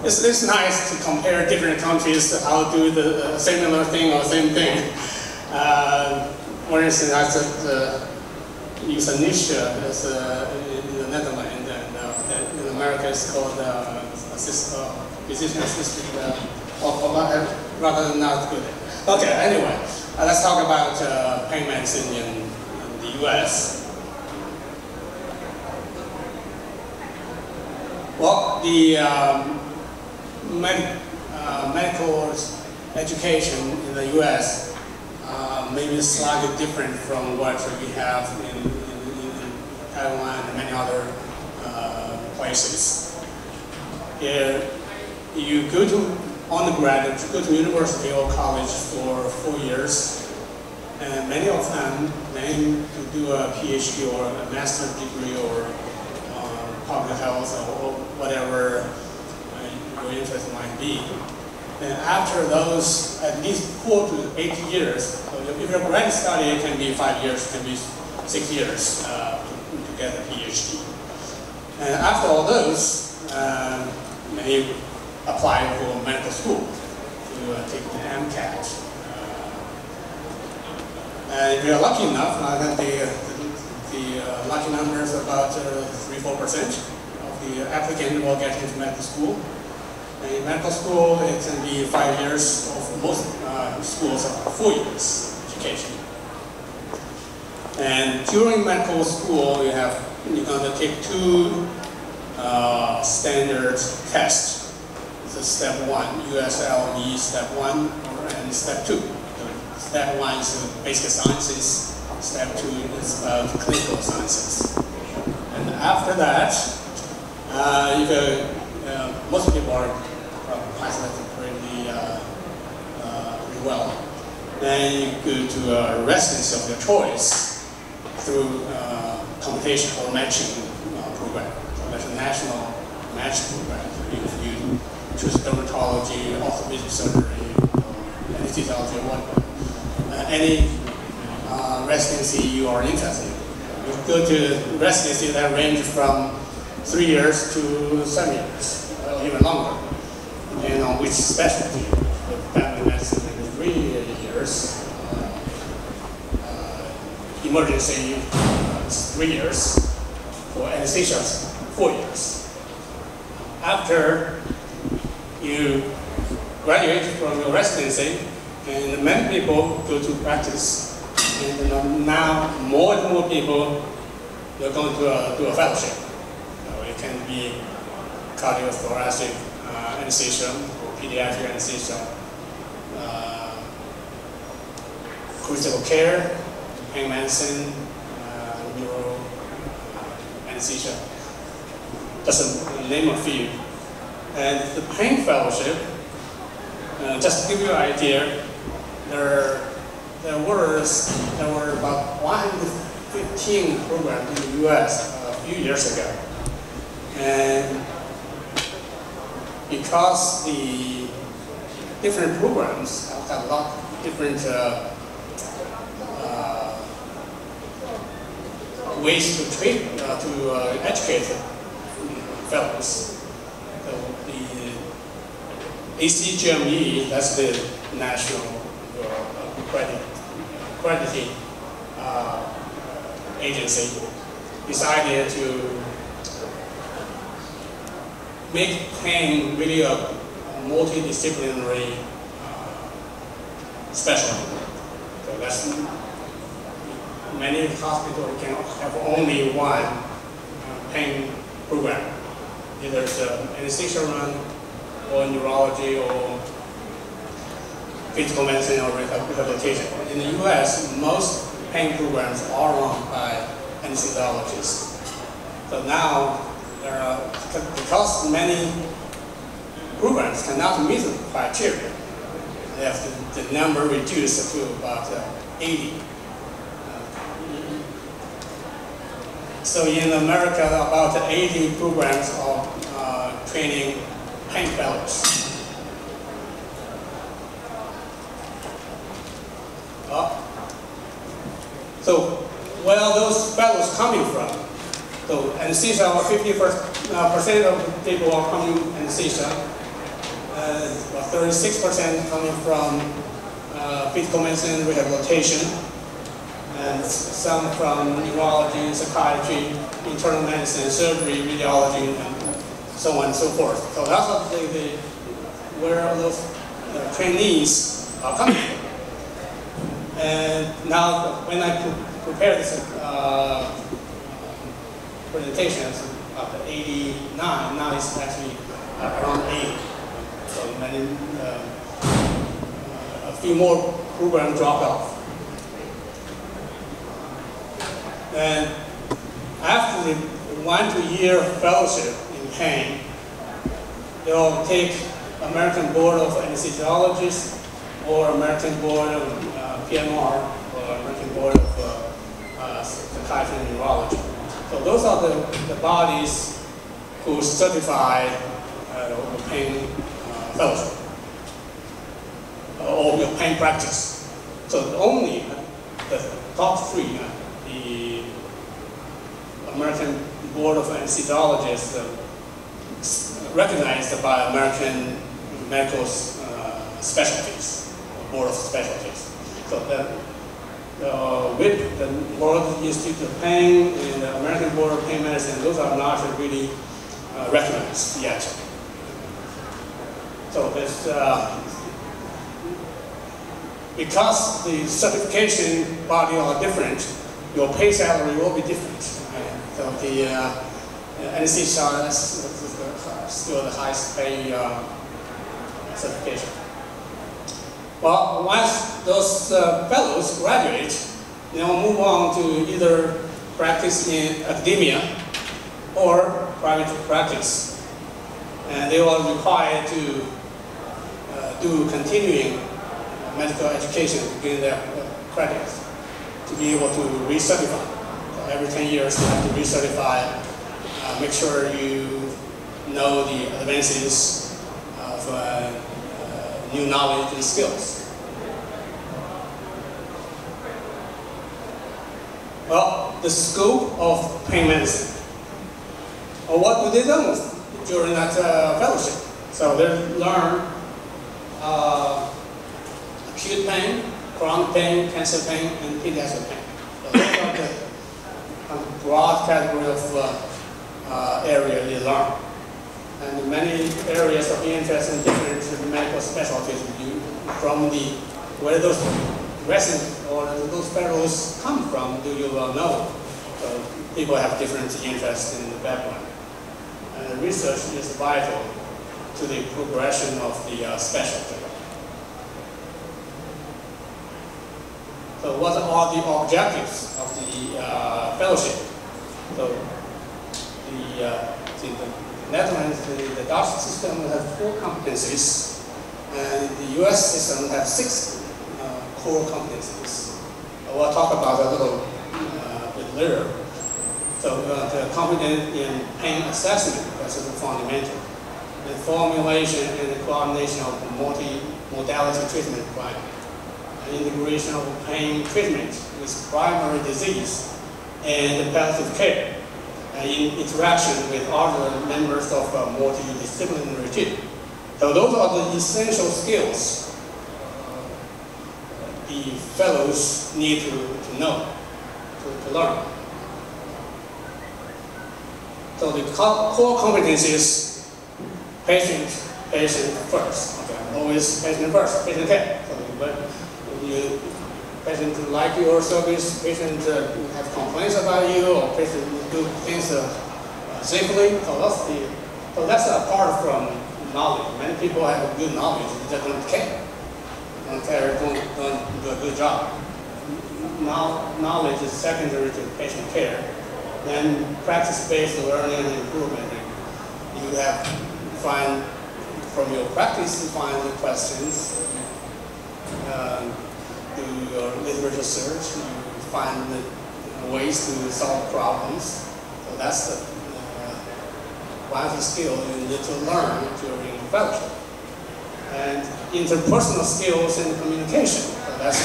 It's nice to compare different countries how to do the similar thing or same thing. For instance, I just euthanasia is in the Netherlands, and in America it's called physician-assisted, rather not good. Okay, anyway, let's talk about pain medicine in the U.S. Well, the medical education in the U.S. May be slightly different from what we have in Taiwan and many other places. You go to undergraduate, you go to university or college for 4 years, and many of them aim to do a PhD or a master's degree or public health or whatever your interest might be. And after those, at least 4 to 8 years, so if you're a grad study, it can be 5 years, it can be 6 years to get a PhD. And after all those, many apply for medical school to take the MCAT. And if you're lucky enough, I think the lucky number is about 3–4% of the applicant will get into medical school. And in medical school, it can be 5 years, or for most schools are 4 years education. And during medical school, you're going to take 2 standard tests. So step 1, USLE step 1, and step 2. Step 1 is basic sciences. Step 2 is about clinical sciences. And after that, most people are pass that pretty well. Then you go to a residency of your choice through competition or matching program. So there's a national match program. If you choose dermatology, orthopedic surgery, anesthesiology, or whatever, any residency you are interested in. You go to residency that range from 3 years to 7 years, or even longer, depending on which specialty. For family medicine, 3 years. Emergency, 3 years. For anesthesia, 4 years. After you graduate from your residency, and many people go to practice. And now more and more people are going to do a fellowship. It can be cardiothoracic anesthesia or pediatric anesthesia, critical care, pain medicine, neuro anesthesia. Just to name a few. And the pain fellowship, just to give you an idea, there were about 115 programs in the U.S. A few years ago. And because the different programs have a lot of different ways to treat, to educate fellows. So the ACGME, that's the national accrediting agency, decided to make pain really a multidisciplinary specialty. So that's many hospitals can have only one pain program. Either it's anesthesia run, or neurology, or physical medicine, or rehabilitation. In the U.S., most pain programs are run by anesthesiologists. So now, because many programs cannot meet the criteria, they have the number reduced to about 80. So in America, about 80 programs are training pain fellows. So where are those fellows coming from? So anesthesia, 50% of people are coming anesthesia, 36% coming from physical medicine, rehabilitation, and some from neurology, psychiatry, internal medicine, surgery, radiology, and so on and so forth. So that's where those trainees are coming from. And now, when I prepare this presentation, it's about 89, now it's actually around 80. So many, a few more programs drop off. And after the 1 to 2 year fellowship in pain, they'll take American Board of Anesthesiologists or American Board of PMR or American Board of Psychiatry and Neurology. So those are the bodies who certify the pain fellowship or your pain practice. So only the top three, the American Board of Anesthesiologists recognized by American medical specialties, Board of Specialties. So with the World Institute of Pain and the American Board of Pain Medicine, those are not really recognized yet. So this, because the certification body are different, your pay salary will be different. So the anesthesia is still the highest pay certification. Well, once those fellows graduate, they'll move on to either practice in academia or private practice. And they are required to do continuing medical education to gain their credits to be able to recertify. So every 10 years you have to recertify, make sure you know the advances of new knowledge and skills. Well, the scope of pain medicine. Or what do they do during that fellowship? So they learn acute pain, chronic pain, cancer pain, and pediatric pain. So those are the broad category of area they learn. And many areas of interest in different medical specialties from where those residents or those fellows come from, do you well know? So people have different interests in the background. And research is vital to the progression of the specialty. So what are the objectives of the fellowship? So the Netherlands, the Dutch system has 4 competencies, and the US system has 6 core competencies. We'll talk about a little bit later. So the competence in pain assessment, that's fundamental. And formulation and the coordination of multi-modality treatment plan. Integration of pain treatment with primary disease and palliative care. And in interaction with other members of a multidisciplinary team. So those are the essential skills the fellows need to know, to learn. So the core competencies, patient first. Okay, always patient first, patient care. So patient like your service, patient have complaints about you, or patient do things safely. So that's apart from knowledge. Many people have good knowledge, they just don't care. Don't do a good job. Now, knowledge is secondary to patient care. Then practice-based learning and improvement. You have to find, from your practice, you find the questions, do your literature search, you find the ways to solve problems. So that's the vital skill you need to learn during fellowship. And interpersonal skills and communication. So that's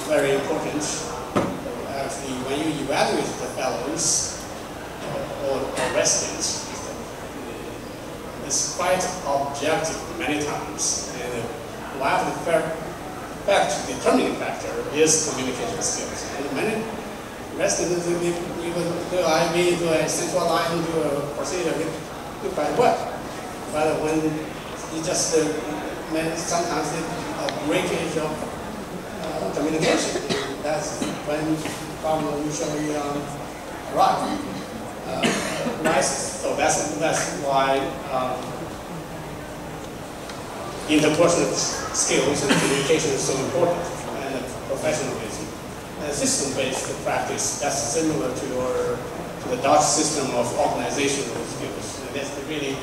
very important. Actually, when you evaluate the fellows, or residents. It's quite objective many times, and one of the determining factor is communication skills. And many residents even do IV to a central line to a procedure do quite well, but when you just sometimes a breakage of communication, that's when problem usually arrive. Rises. So that's why interpersonal skills and communication is so important, and professionalism. And system-based practice, that's similar to the Dutch system of organizational skills. And that's really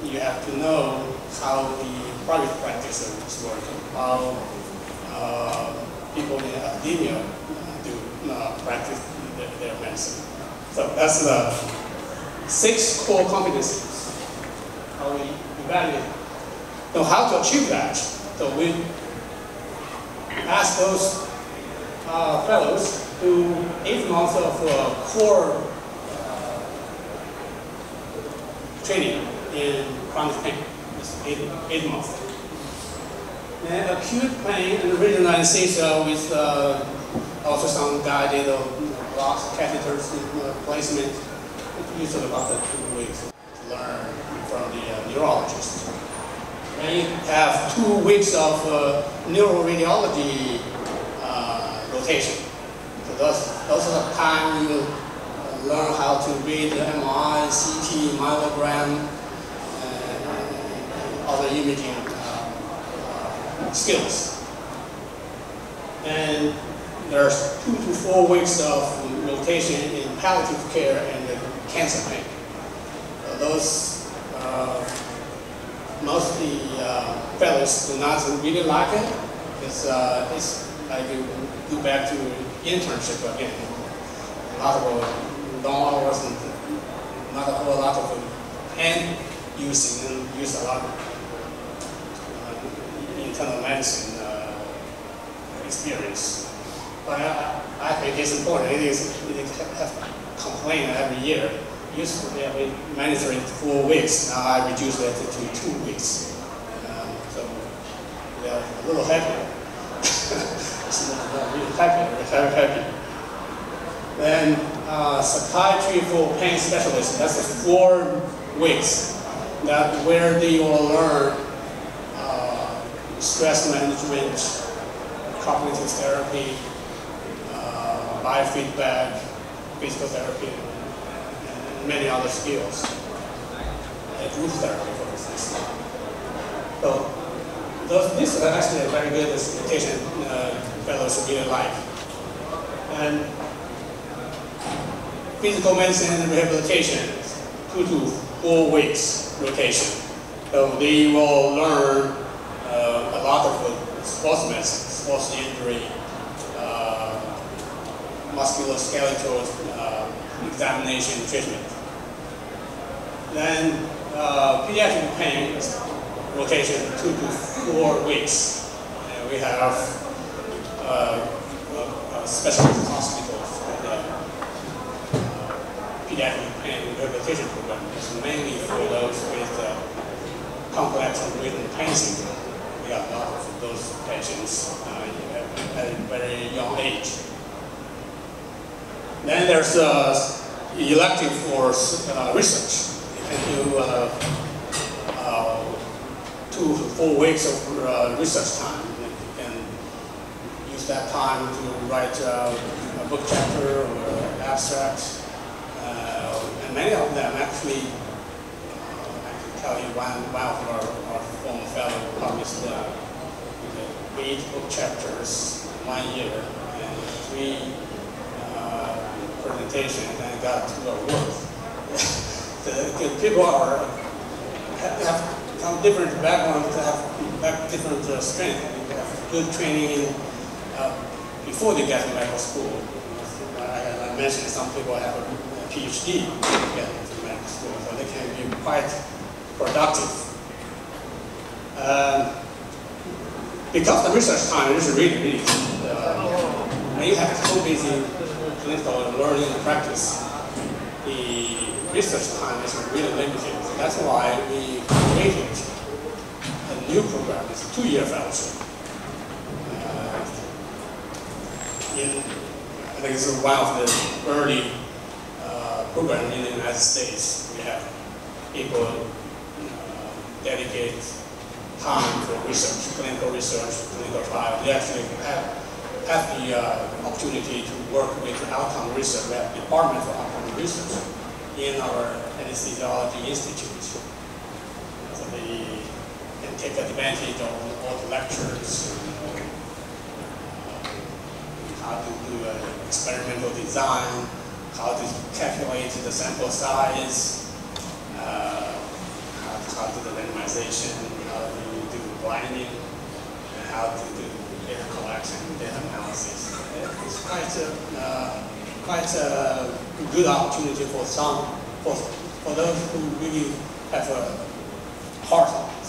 you have to know how the private practice is working, how people in academia do practice their medicine. So that's the 6 core competencies. How we evaluate. So how to achieve that? So we ask those fellows to 8 months of core training in chronic pain. It's 8 months. And acute pain and regional anesthesia with ultrasound guided blocks, catheters placement. It's usually about 2 weeks to learn from the neurologist. And you have 2 weeks of neuroradiology rotation. So those are the time you learn how to read the MRI, CT, myelogram, and other imaging skills. And there's 2 to 4 weeks of rotation in palliative care and cancer pain. Those most of the fellows do not really like it. It's like you go back to internship again. A lot of long hours and not a whole lot of hand using, and use a lot of internal medicine experience. But I think it's important. It have complaint every year. Used to be mandatory 4 weeks. Now I reduced that to 2 weeks. So we are a little happier. It's not really happier. We're very happy. Then psychiatry for pain specialists. That's 4 weeks. That where they will learn stress management, cognitive therapy, biofeedback, physical therapy, and many other skills. Group therapy, for instance. So this is actually a very good certification fellows really like. And physical medicine and rehabilitation, 2 to 4 weeks rotation. So they will learn a lot of sports medicine, sports injury, musculoskeletal examination treatment. Then pediatric pain rotation 2 to 4 weeks. And we have specialist hospitals for the pediatric pain rehabilitation program. It's mainly for those with complex and written pain syndrome. We have a lot of those patients at a very young age. Then there's elective for research. You can do 2 to 4 weeks of research time. You can use that time to write a book chapter or abstract. And many of them actually, I can tell you one of our former fellow published 8 book chapters in 1 year and 3 presentations and got 2 awards. The people have some different backgrounds, have different strength. They have good training before they get to medical school. I mentioned some people have a PhD to get into medical school, so they can be quite productive. Because the research time is really, and you have so busy clinical learning and practice, the research time is really limited. So that's why we created a new program. It's a 2-year fellowship. I think it's one of the early programs in the United States. We have people dedicate time for research, clinical trial. They actually have the opportunity to work with outcome research. We have a department for outcome research in our anesthesiology institute. So they can take advantage of all the lectures, how to do experimental design, how to calculate the sample size, how to do the randomization, how to do blinding, and how to do data collection, data analysis. It's quite a good opportunity for for those who really have a heart on it.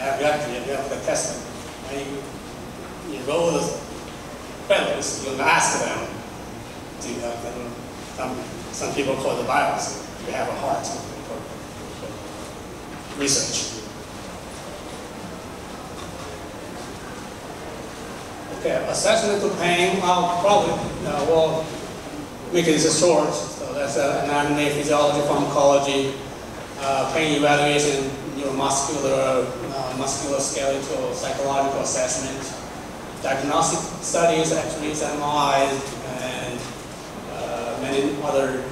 And you have the test. When you enroll the fellows, you ask them to have them, some people call the biopsy. You have a heart for research. Okay, assessment of pain, I'll probably we'll make it short. So that's anatomy, physiology, pharmacology, pain evaluation, neuromuscular, musculoskeletal, psychological assessment, diagnostic studies, X-rays, MRIs, and many other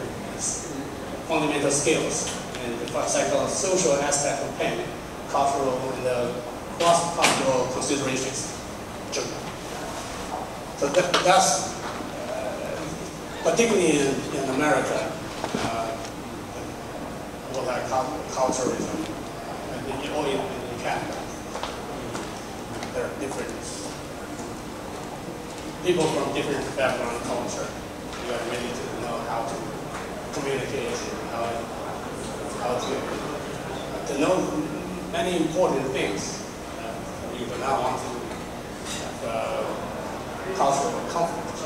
fundamental skills, and the psychosocial aspect of pain, cultural and cross-cultural considerations. So that's particularly in America, multiculturalism, or in Canada. There are different people from different background and culture. You are ready to know how to communicate and how to know many important things. You do not want to have cultural conflict.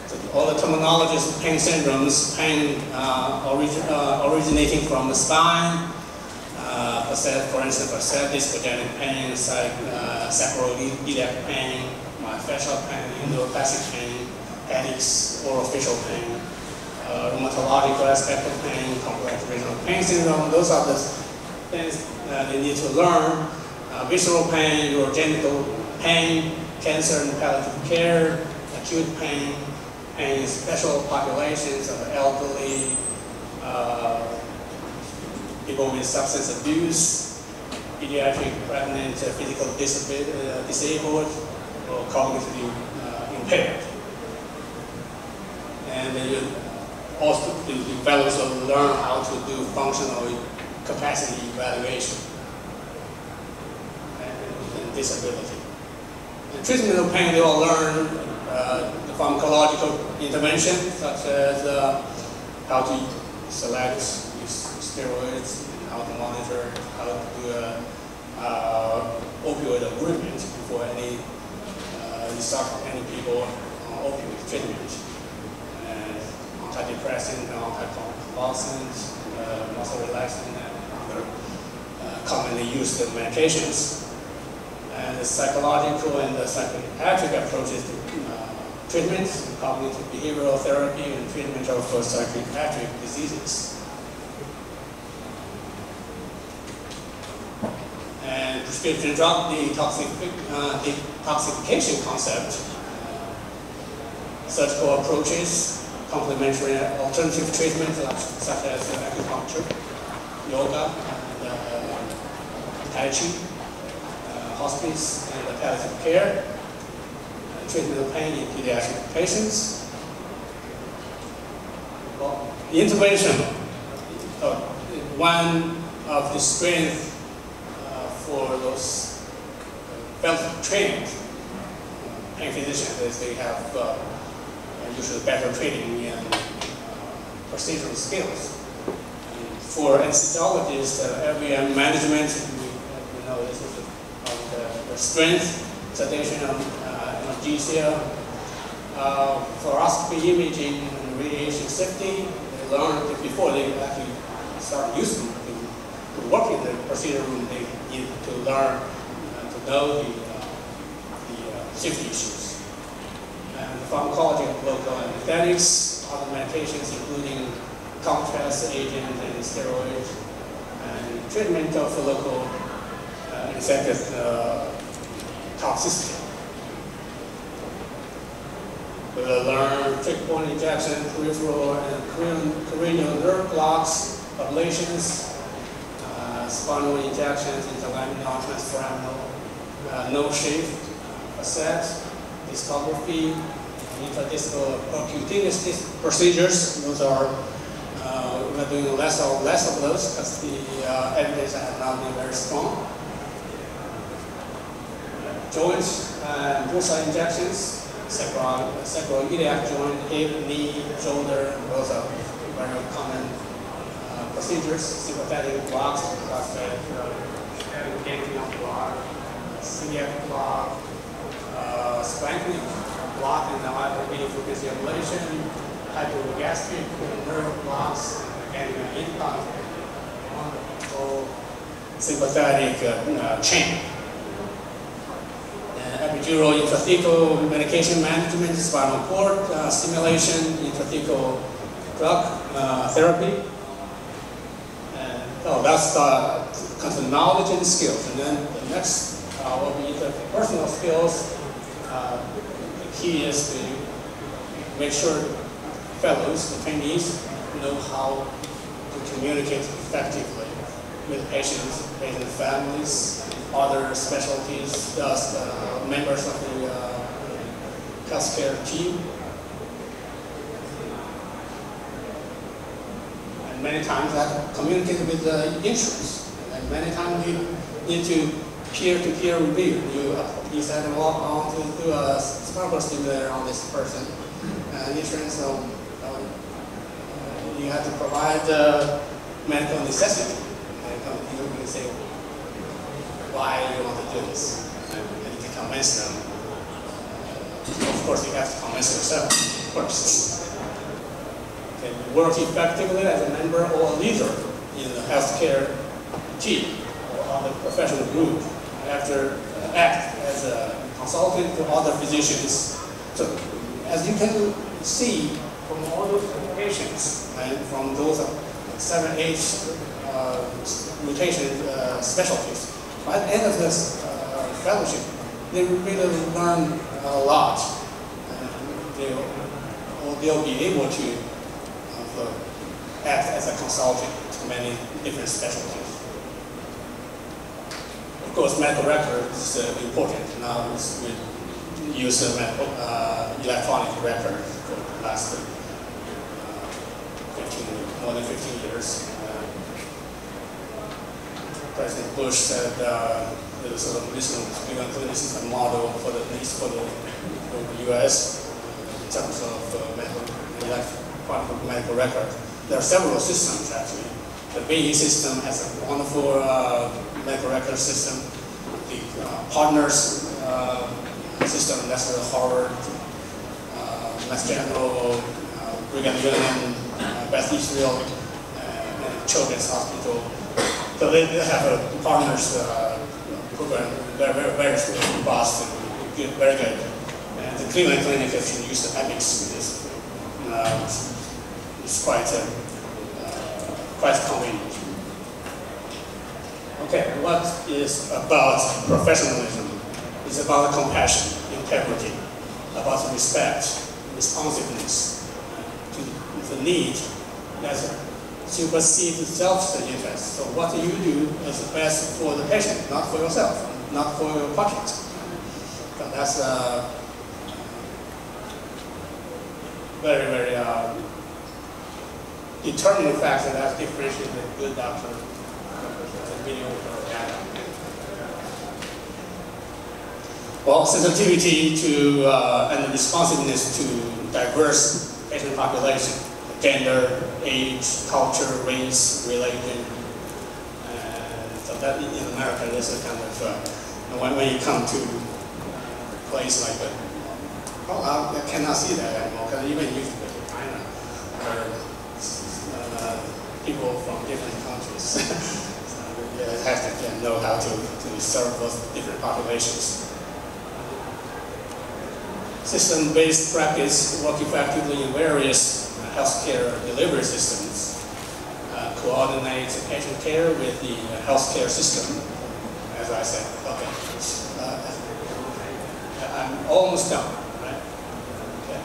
So all the terminologies, pain syndromes, pain originating from the spine, for instance, facet, discogenic pain, sacroiliac pain, myofascial pain, endopathic pain, headaches, orofacial pain, rheumatological aspect of pain, complex regional pain syndrome. Those are the things that you need to learn. Visceral pain, urogenital pain, cancer and palliative care, acute pain, and special populations of elderly, people with substance abuse, pediatric, pregnant, physically disabled, or cognitively impaired. And you also develop or learn how to do functional capacity evaluation and disability. The treatment of pain, they all learn the pharmacological intervention, such as how to select steroids, and how to monitor, how to do opioid agreement before you start any people on opioid treatment, and antidepressant, anticonvulsant, muscle relaxant, and other commonly used medications. And the psychological and the psychiatric approaches to treatment, cognitive behavioral therapy, and treatment of psychiatric diseases. And prescription drug detoxification concept, surgical approaches, complementary alternative treatments such as acupuncture, yoga, and tai chi, hospice, and palliative care, treatment of pain in pediatric patients. Well, the intervention, one of the strengths for those well-trained pain physicians is they have usually better training in procedural skills. And for anesthesiologists, area management, we know this is the strength, sedation, and analgesia, fluoroscopy imaging, and radiation safety. They learned that before they actually start using to work in the procedure room, they need to learn to know the safety issues. And the pharmacology of local anesthetics, other medications including contrast agent and steroids, and treatment of local anesthetic toxicity. We will learn checkpoint injection, peripheral and cranial nerve blocks, ablations, spinal injections, interlaminar, transforaminal, no shape, facet, discography, intradiscal percutaneous procedures. Those are we're doing less of those because the evidence has not been very strong. Joints and bullseye injections, sacroiliac joint, hip, knee, shoulder, those are very common procedures. Sympathetic blocks, ganglion block, celiac block, splanchnic block, and now radio frequency ablation, hypogastric nerve blocks, ganglion implant, or sympathetic chain. Epidural intrathecal medication management, spinal cord stimulation, intrathecal drug therapy. Oh, that's kind of knowledge and skills. And then the next will be the personal skills. The key is to make sure fellows, the trainees, know how to communicate effectively with patients, patient families, other specialties, thus members of the healthcare team. And many times I have to communicate with the insurance. And many times you need to peer-to-peer review. You said, well, I want to do a Starbucks stimulator on this person. And insurance, you have to provide medical necessity. And you say, why you want to do this, and you can convince them. Of course, you have to convince yourself first. Okay, work effectively as a member or a leader in the healthcare team or other professional group. After act as a consultant to other physicians. So, as you can see from all those patients and from those 7, 8 mutation specialties. By the end of this fellowship, they really learn a lot. They'll be able to act as a consultant to many different specialties. Of course, medical record is important. Now we use electronic record for the last more than 15 years. President Bush said there was a clinical system model for the needs for the U.S. in terms of electronic medical record. There are several systems actually. The BE system has a wonderful medical record system. The partners system, that's the Harvard, Mass General, Brigham Young, Beth Israel, and Children's Hospital. So they have a partners program, very robust and good, very good. And the Cleveland Clinic actually used the Epics. It's quite convenient. Okay, what is about professionalism? It's about compassion, integrity, about respect, responsiveness, to the need that supersedes self-interest. So what you do is best for the patient, not for yourself, not for your pocket. So that's a very, very determining factor that differentiates a good doctor from a mediocre data. Well, sensitivity to and responsiveness to diverse patient population, gender, age, culture, race, religion. So that in America, there's a kind of, when you come to a place like well, I cannot see that anymore, because even if you go to China, people from different countries so have to know how to serve those different populations. System-based practice work effectively in various healthcare delivery systems. Coordinate patient care with the healthcare system, as I said. Okay, I'm almost done, right? Okay.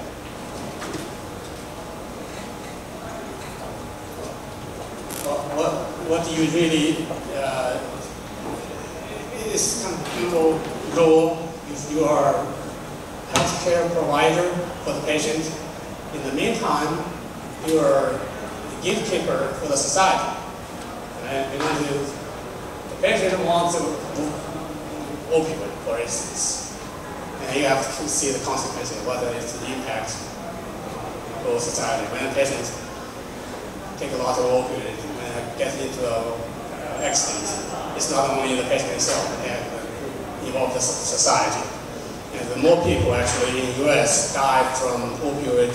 What do you really is kind of people role if you are a healthcare provider for the patient. In the meantime, you are gatekeeper for the society. Right? Because the patient wants an opioid, for instance, and you have to see the consequences, whether it's the impact for society. When a patient takes a lot of opioid and gets into an accident, it's not only the patient himself, it involves the society. And the more people actually in the US die from opioid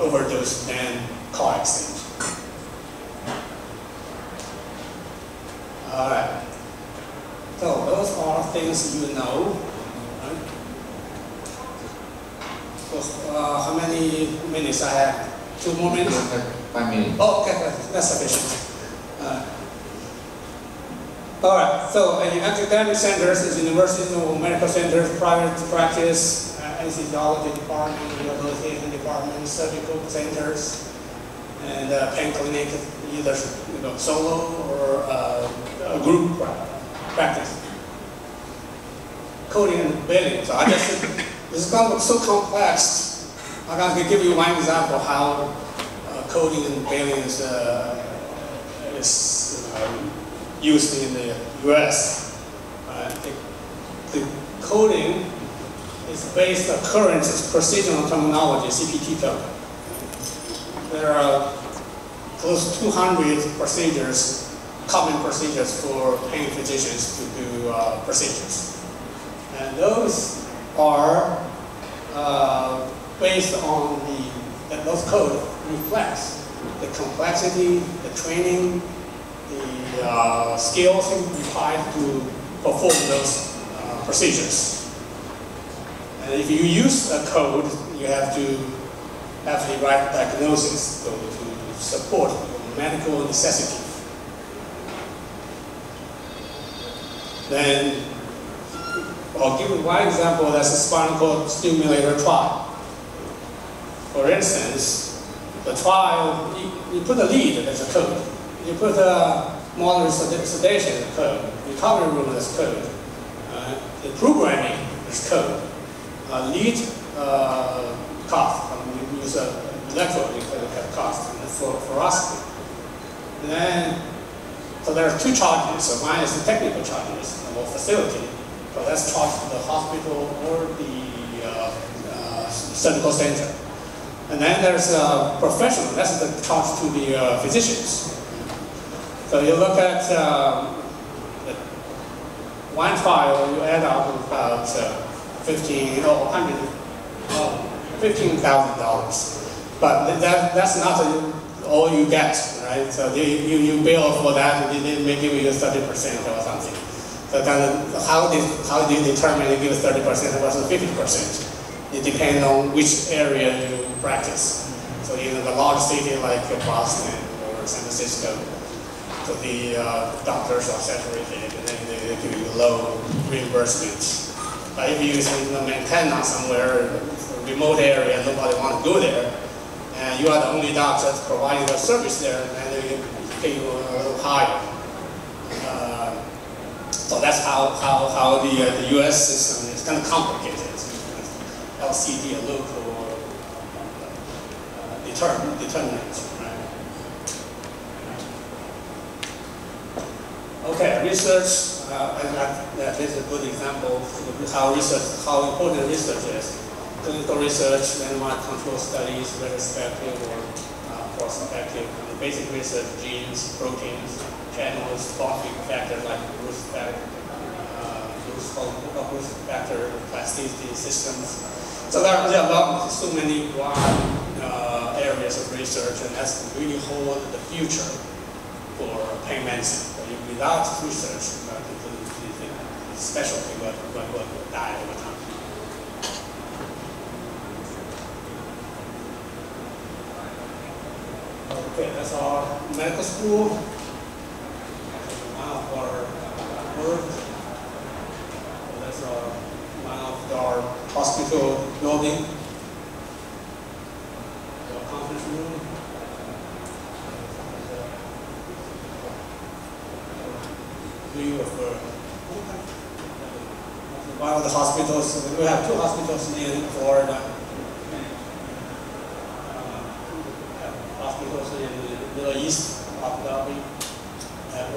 overdose than car accident. All right. So those are things you know. Right? So, how many minutes I have? 2 more minutes? 5 minutes. Oh, okay, that's sufficient. All right. So in academic centers, universities, or medical centers, private practice, anesthesiology department, rehabilitation department, surgical centers, and pain clinic, either solo or a group practice. Coding and billing. So this is so complex. I'm going to give you one example how coding and billing is used in the US. The coding is based on current procedural terminology, CPT code. There are close to 200 procedures, common procedures for pain physicians to do procedures. And those are based on those code reflects the complexity, the training, the skills required to perform those procedures. And if you use a code, you have to have the right diagnosis to support medical necessity. Then, I'll give you one example, that's a spinal cord stimulator trial. For instance, the trial, you put a lead as a code. You put a moderate sedation as a code. Recovery room as code. The programming is code. Lead cost, we use an electrode cost for fluoroscopy. And then, so there are 2 charges. So one is the technical charges or facility. So that's charged to the hospital or the surgical center. And then there's a professional, that's the charge to the physicians. So you look at one trial, you add up about $15,000. But that's not all you get, right? So you bill for that, and they may give you 30% or something. So then how do you determine you give 30% versus 50%? It depends on which area you practice. So in a large city like Boston or San Francisco, so the doctors are saturated and then they give you low reimbursement. But if you in Montana somewhere, remote area, nobody wants to go there, and you are the only doctor providing the service there, and they pay you a little higher. So that's how the US system is kind of complicated. LCD, a local determinant, right? Okay, research. This is a good example of how important research is. Clinical research, randomized control studies, retrospective or prospective, basic research, genes, proteins, channels, phosphate factors like growth with factor plasticity systems. So there are so many broad areas of research, and that's really hold the future for pain medicine. Without research, the specialty will die over time. Okay, that's our medical school. One of our work. That's one of our hospital building. The conference room. View of one of the hospitals. We have 2 hospitals in Florida. Hospitals in the Middle East, Abu Dhabi. We have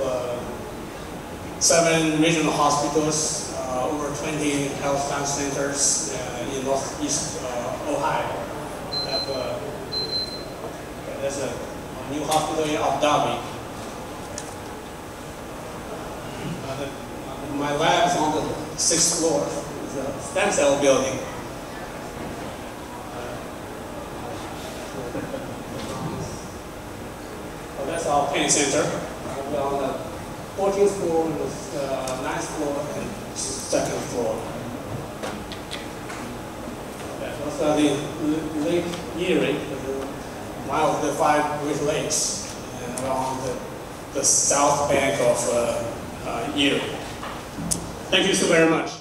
7 regional hospitals, over 20 health science centers in northeast Ohio. We have, there's a new hospital in Abu Dhabi. My lab is on the 6th floor. It's a stem cell building. So that's our pain center. We're on the 14th floor, the 9th floor, and 2nd floor. Those are the Lake Erie, one of the 5 Great Lakes, and we're on the south bank of Erie. Thank you so very much.